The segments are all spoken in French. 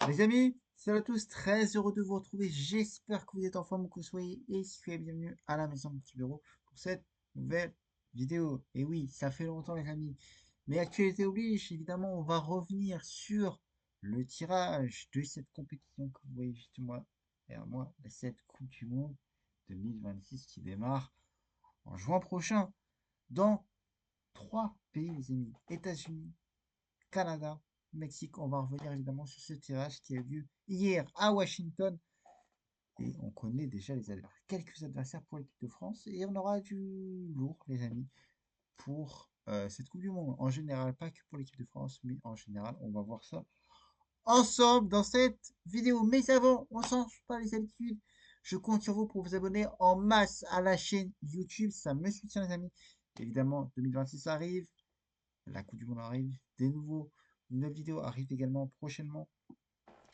Les amis, salut à tous, très heureux de vous retrouver. J'espère que vous êtes en forme, que vous soyez et soyez bienvenus à la maison de petit bureau pour cette nouvelle vidéo. Et oui, ça fait longtemps les amis. Mais actualité oblige, évidemment, on va revenir sur le tirage de cette compétition que vous voyez juste moi, derrière moi, cette Coupe du Monde 2026 qui démarre en juin prochain dans trois pays les amis. États-Unis, Canada, Mexique. On va revenir évidemment sur ce tirage qui a eu lieu hier à Washington. Et on connaît déjà quelques adversaires pour l'équipe de France. Et on aura du lourd, les amis, pour cette Coupe du Monde. En général, pas que pour l'équipe de France, mais en général, on va voir ça ensemble dans cette vidéo. Mais avant, on ne change pas les habitudes. Je compte sur vous pour vous abonner en masse à la chaîne YouTube. Ça me soutient, les amis. Évidemment, 2026 arrive. La Coupe du Monde arrive. Des nouveaux, une nouvelle vidéo arrive également prochainement.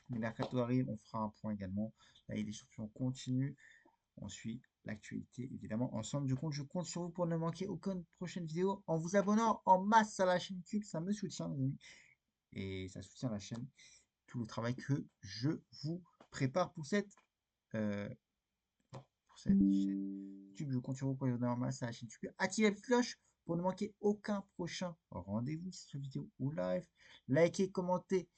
Le mercato arrive, on fera un point également. La Ligue des Champions continue. On suit l'actualité évidemment ensemble. Je compte sur vous pour ne manquer aucune prochaine vidéo en vous abonnant en masse à la chaîne YouTube. Ça me soutient, les amis. Et ça soutient la chaîne. Tout le travail que je vous prépare euh, pour cette chaîne YouTube. Je compte sur vous pour vous abonner en masse à la chaîne YouTube. Activez la petite cloche pour ne manquer aucun prochain rendez-vous sur cette vidéo ou live. Likez, commentez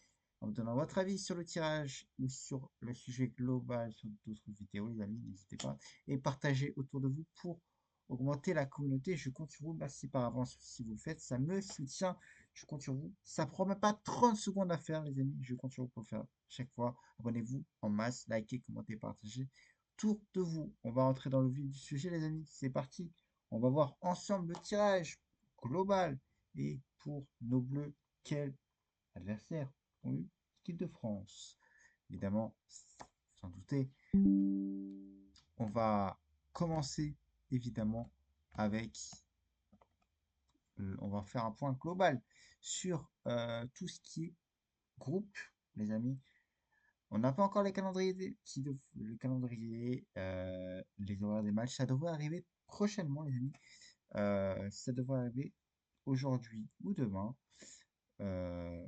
en me donnant votre avis sur le tirage ou sur le sujet global sur d'autres vidéos, les amis, n'hésitez pas. Et partagez autour de vous pour augmenter la communauté. Je compte sur vous. Merci par avance si vous le faites. Ça me soutient. Je compte sur vous. Ça prend même pas 30 secondes à faire, les amis. Je compte sur vous pour le faire chaque fois. Abonnez-vous en masse, likez, commentez, partagez autour de vous. On va entrer dans le vif du sujet, les amis. C'est parti. On va voir ensemble le tirage global. Et pour nos bleus, quel adversaire ont eu l'équipe de France? Évidemment, sans douter, on va commencer évidemment avec, on va faire un point global sur tout ce qui est groupe, les amis. On n'a pas encore les calendriers, le calendrier, les horaires des matchs. Ça devrait arriver prochainement, les amis. Ça devrait arriver aujourd'hui ou demain, euh,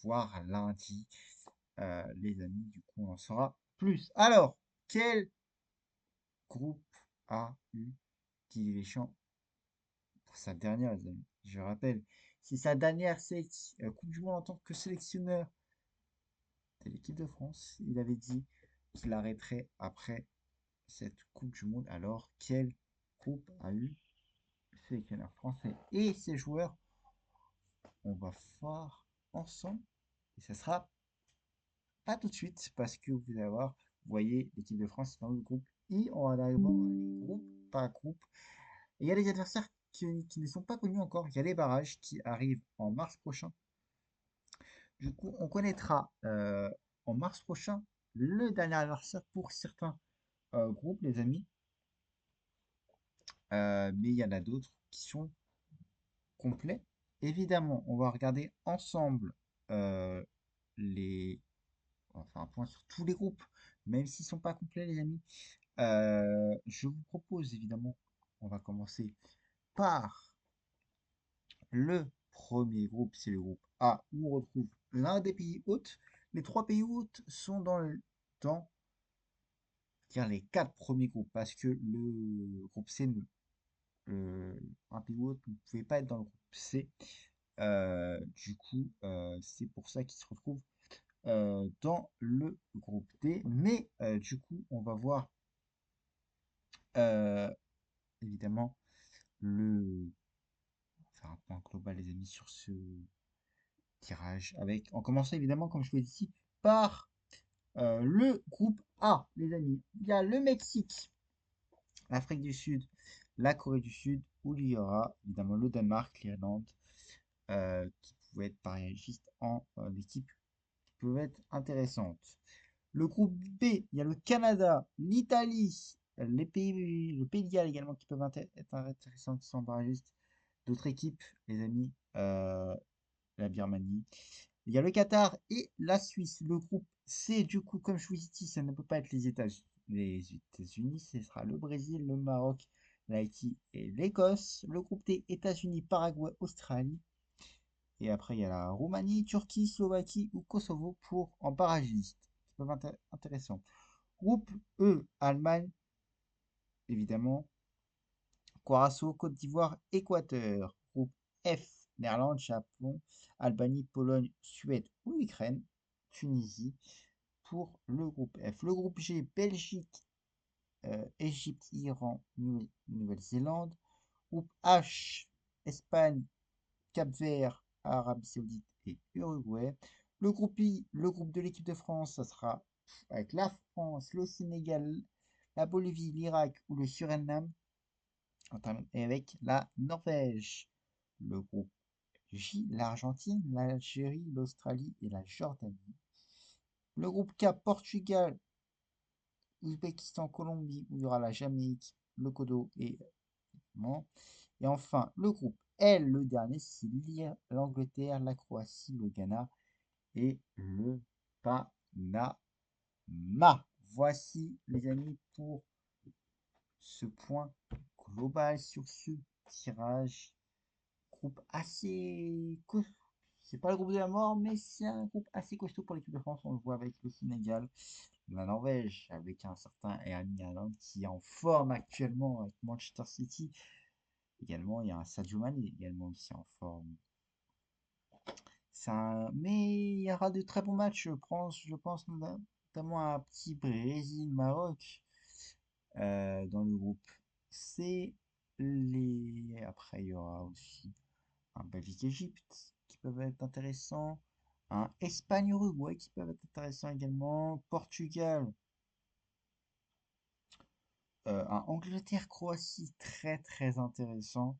voire lundi, les amis. Du coup, on en saura plus. Alors, quel groupe a eu Didier Deschamps pour sa dernière, les amis? Je rappelle, c'est sa dernière Coupe du Monde en tant que sélectionneur de l'équipe de France. Il avait dit qu'il arrêterait après cette Coupe du Monde. Alors, quel groupe a eu le sélectionneur français et ses joueurs? On va voir ensemble. Et ça sera pas tout de suite parce que vous allez voir, vous voyez, l'équipe de France est dans le groupe I. On va d'abord aller groupe par groupe. Et il y a des adversaires qui ne sont pas connus encore. Il y a les barrages qui arrivent en mars prochain. Du coup, on connaîtra en mars prochain le dernier adversaire pour certains groupes, les amis. Mais il y en a d'autres qui sont complets. Évidemment, on va regarder ensemble euh, les... On va faire un point sur tous les groupes, même s'ils ne sont pas complets, les amis. Je vous propose, évidemment, on va commencer par le premier groupe, c'est le groupe A, où on retrouve l'un des pays hôtes. Les trois pays hôtes sont dans dire, les quatre premiers groupes, parce que le groupe C, un pays hôte ne pouvait pas être dans le groupe C. Du coup, c'est pour ça qu'il se retrouve dans le groupe D. Mais du coup, on va voir euh, évidemment le faire un point global, les amis, sur ce tirage. En commençant évidemment, comme je vous l'ai dit, par le groupe A, les amis. Il y a le Mexique, l'Afrique du Sud, la Corée du Sud, où il y aura évidemment le Danemark, l'Irlande, qui pouvaient être pareillistes en équipe qui peuvent être intéressantes. Le groupe B, il y a le Canada, l'Italie, le Pays de Galles également qui peuvent être intéressants, qui sont barragistes. D'autres équipes, les amis, la Birmanie. Il y a le Qatar et la Suisse. Le groupe C, du coup, comme je vous ai dit, ça ne peut pas être les États-Unis, ce sera le Brésil, le Maroc, l'Haïti et l'Écosse. Le groupe D, États-Unis, Paraguay, Australie. Et après, il y a la Roumanie, Turquie, Slovaquie ou Kosovo pour en barragiste. Ça peut être intéressant. Groupe E, Allemagne, évidemment. Curaçao, Côte d'Ivoire, Équateur. Groupe F, Néerlande, Japon, Albanie, Pologne, Suède ou Ukraine. Tunisie pour le groupe F. Le groupe G, Belgique, Égypte, Iran, Nouvelle-Zélande. Groupe H, Espagne, Cap-Vert, Arabie Saoudite et Uruguay. Le groupe I, le groupe de l'équipe de France, ça sera avec la France, le Sénégal, la Bolivie, l'Irak ou le Suriname, et avec la Norvège. Le groupe J, l'Argentine, l'Algérie, l'Australie et la Jordanie. Le groupe K, Portugal, Ouzbékistan, Colombie, où il y aura la Jamaïque, le Kodo et non. Et enfin, le groupe L, le dernier, c'est l'Angleterre, la Croatie, le Ghana et le Panama. Voici, les amis, pour ce point global sur ce tirage. Groupe assez costaud. C'est pas le groupe de la mort, mais c'est un groupe assez costaud pour l'équipe de France. On le voit avec le Sénégal, la Norvège, avec un certain Erling Haaland qui est en forme actuellement avec Manchester City. Également, il y a un Sadio Mané également aussi en forme. Mais il y aura de très bons matchs, je pense notamment à un petit Brésil-Maroc dans le groupe C. Après, il y aura aussi un Belgique-Égypte qui peuvent être intéressants. Un Espagne-Uruguay qui peuvent être intéressants également. Portugal, un Angleterre-Croatie très très intéressant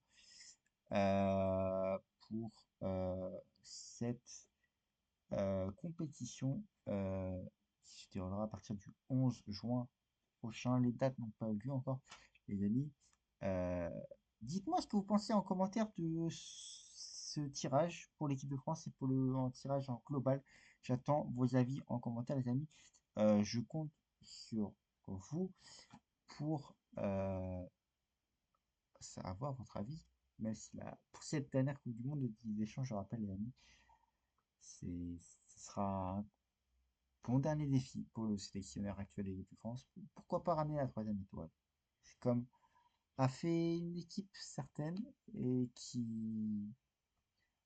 pour cette compétition qui se déroulera à partir du 11 juin prochain. Les dates n'ont pas eu lieu encore, les amis. Euh, Dites-moi ce que vous pensez en commentaire de ce tirage pour l'équipe de France et pour en tirage en global. J'attends vos avis en commentaire, les amis. Je compte sur vous pour avoir votre avis. Même si pour cette dernière Coupe du Monde des échanges, je rappelle, les amis, ce sera un bon dernier défi pour le sélectionneur actuel de l'équipe de France. Pourquoi pas ramener la troisième étoile? C'est comme a fait une équipe certaine et qui...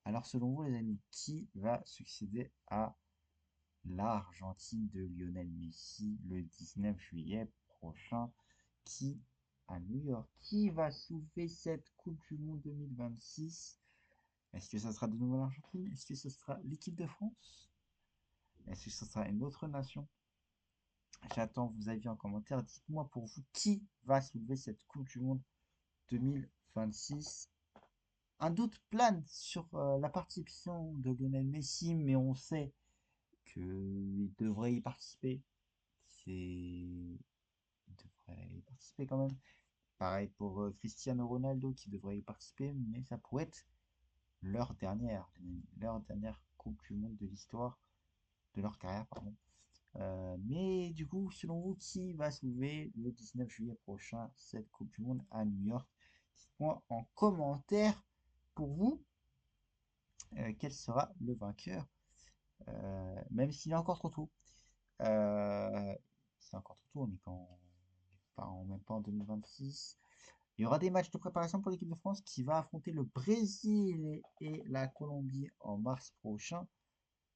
Alors selon vous les amis, qui va succéder à l'Argentine de Lionel Messi le 19 juillet prochain? Qui à New York? Qui va soulever cette Coupe du Monde 2026? Est-ce que ça sera de nouveau l'Argentine? Est-ce que ce sera l'équipe de France? Est-ce que ce sera une autre nation? J'attends vos avis en commentaire. Dites-moi pour vous qui va soulever cette Coupe du Monde 2026. Un doute plane sur la participation de Lionel Messi, mais on sait qu'il devrait y participer. Il devrait y participer quand même. Pareil pour Cristiano Ronaldo qui devrait y participer, mais ça pourrait être leur dernière Coupe du Monde de l'histoire, de leur carrière, pardon. Mais du coup, selon vous, qui va soulever le 19 juillet prochain cette Coupe du Monde à New York? Dites-moi en commentaire pour vous quel sera le vainqueur, même s'il est encore trop tôt. Euh, c'est encore trop tôt, on est même pas en 2026. Il y aura des matchs de préparation pour l'équipe de France qui va affronter le Brésil et la Colombie en mars prochain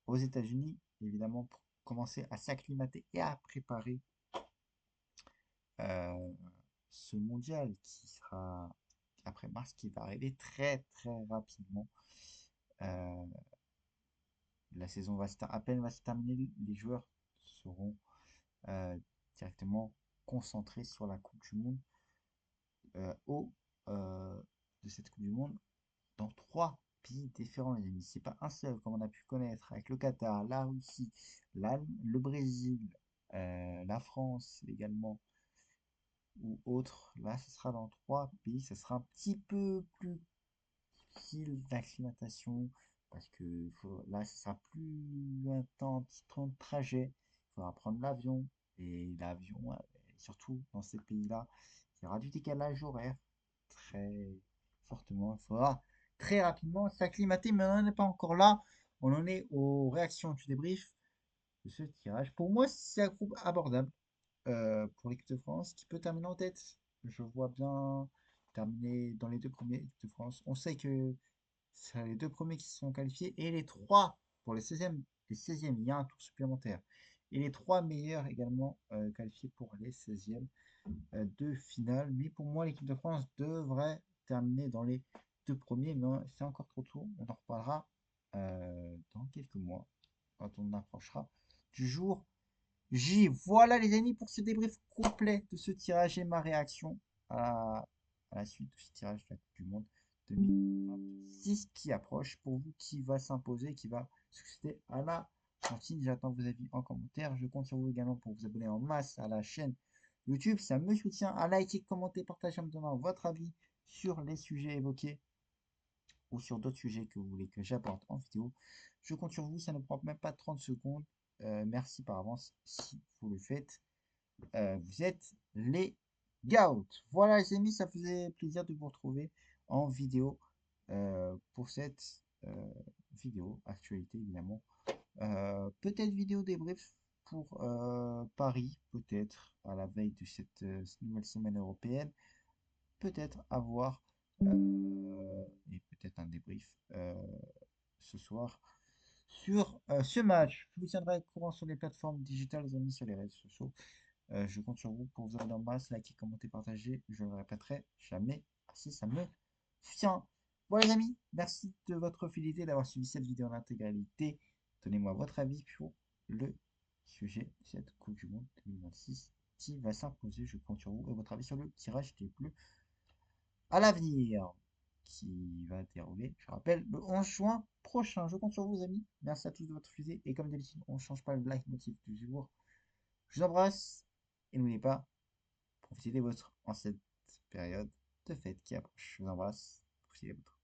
aux États-Unis, évidemment, pour commencer à s'acclimater et à préparer euh, ce mondial qui sera après mars, qui va arriver très très rapidement. Euh, la saison à peine va se terminer, les joueurs seront euh, directement concentrés sur la Coupe du Monde au de cette Coupe du Monde dans trois pays différents, les amis. C'est pas un seul, comme on a pu connaître avec le Qatar, la Russie, le Brésil, la France également, ou autre. Là, ce sera dans trois pays. Ce sera un petit peu plus difficile d'acclimatation parce que là, ce sera plus un petit temps de trajet. Il faudra prendre l'avion. Et l'avion, surtout dans ces pays-là, il y aura du décalage horaire très fortement. Il faudra très rapidement s'acclimater, mais on n'en est pas encore là. On en est aux réactions du débrief de ce tirage. Pour moi, c'est un groupe abordable pour l'équipe de France qui peut terminer en tête. Je vois bien terminer dans les deux premiers équipes de France. On sait que c'est les deux premiers qui se sont qualifiés et les trois pour les 16e, il y a un tour supplémentaire. Et les trois meilleurs également qualifiés pour les 16e de finale. Mais pour moi, l'équipe de France devrait terminer dans les deux premiers, mais c'est encore trop tôt. On en reparlera dans quelques mois, quand on approchera du jour J. Voilà les amis pour ce débrief complet de ce tirage et ma réaction à, à la suite de ce tirage de la Coupe du Monde 2026 qui approche. Pour vous, qui va s'imposer, qui va succéder à la Argentine. J'attends vos avis en commentaire. Je compte sur vous également pour vous abonner en masse à la chaîne YouTube. Ça me soutient à liker, commenter, partager en me donnant votre avis sur les sujets évoqués ou sur d'autres sujets que vous voulez que j'apporte en vidéo. Je compte sur vous, ça ne prend même pas 30 secondes. Merci par avance si vous le faites. Vous êtes les GOAT. Voilà les amis, ça faisait plaisir de vous retrouver en vidéo pour cette vidéo actualité évidemment. Peut-être vidéo débrief pour Paris, peut-être à la veille de cette nouvelle semaine européenne. Peut-être avoir et peut-être un débrief ce soir sur ce match. Je vous tiendrai au courant sur les plateformes digitales, les amis, sur les réseaux sociaux. Je compte sur vous pour vous abonner en masse, liker, commenter, partager. Je ne le répéterai jamais si ça me soutient. Bon les amis, merci de votre fidélité d'avoir suivi cette vidéo en intégralité. Donnez-moi votre avis sur le sujet de cette Coupe du Monde 2026 qui va s'imposer. Je compte sur vous et votre avis sur le tirage des bleus à l'avenir qui va dérouler, je rappelle, le 11 juin prochain. Je compte sur vous, amis. Merci à tous de votre fusée. Et comme d'habitude, on ne change pas le leitmotiv du jour. Je vous embrasse et n'oubliez pas, profitez des vôtres en cette période de fête qui approche. Je vous embrasse. Profitez des vôtres.